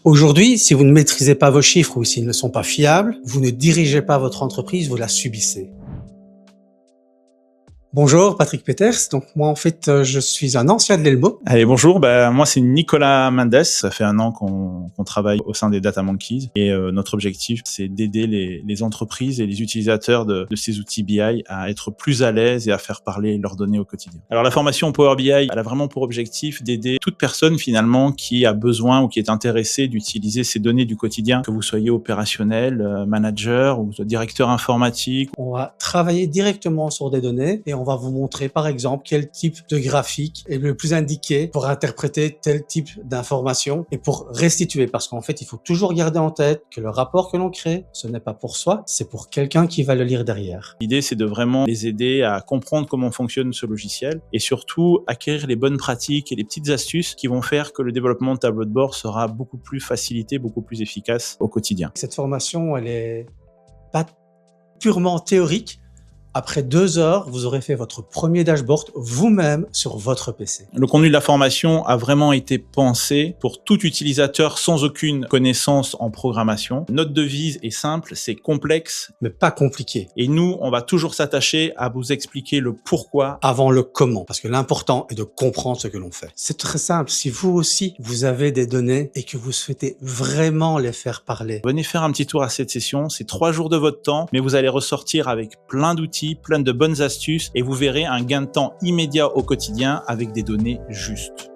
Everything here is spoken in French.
Aujourd'hui, si vous ne maîtrisez pas vos chiffres ou s'ils ne sont pas fiables, vous ne dirigez pas votre entreprise, vous la subissez. Bonjour, Patrick Peters. Donc moi, en fait, je suis un ancien de l'Elmo. Allez, bonjour. Moi, c'est Nicolas Mendes. Ça fait 1 an qu'on travaille au sein des Data Monkeys. Et notre objectif, c'est d'aider les entreprises et les utilisateurs de ces outils BI à être plus à l'aise et à faire parler leurs données au quotidien. Alors, la formation Power BI, elle a vraiment pour objectif d'aider toute personne, finalement, qui a besoin ou qui est intéressée d'utiliser ces données du quotidien, que vous soyez opérationnel, manager ou directeur informatique. On va travailler directement sur des données et on va vous montrer, par exemple, quel type de graphique est le plus indiqué pour interpréter tel type d'information et pour restituer. Parce qu'en fait, il faut toujours garder en tête que le rapport que l'on crée, ce n'est pas pour soi, c'est pour quelqu'un qui va le lire derrière. L'idée, c'est de vraiment les aider à comprendre comment fonctionne ce logiciel et surtout acquérir les bonnes pratiques et les petites astuces qui vont faire que le développement de tableau de bord sera beaucoup plus facilité, beaucoup plus efficace au quotidien. Cette formation, elle est pas purement théorique. Après 2 heures, vous aurez fait votre premier dashboard vous-même sur votre PC. Le contenu de la formation a vraiment été pensé pour tout utilisateur sans aucune connaissance en programmation. Notre devise est simple, c'est complexe, Mais pas compliqué. et nous, on va toujours s'attacher à vous expliquer le pourquoi. Avant le comment, parce que l'important est de comprendre ce que l'on fait. C'est très simple. Si vous aussi, vous avez des données et que vous souhaitez vraiment les faire parler, Venez faire un petit tour à cette session, c'est 3 jours de votre temps, mais vous allez ressortir avec plein d'outils, plein de bonnes astuces, et vous verrez un gain de temps immédiat au quotidien avec des données justes.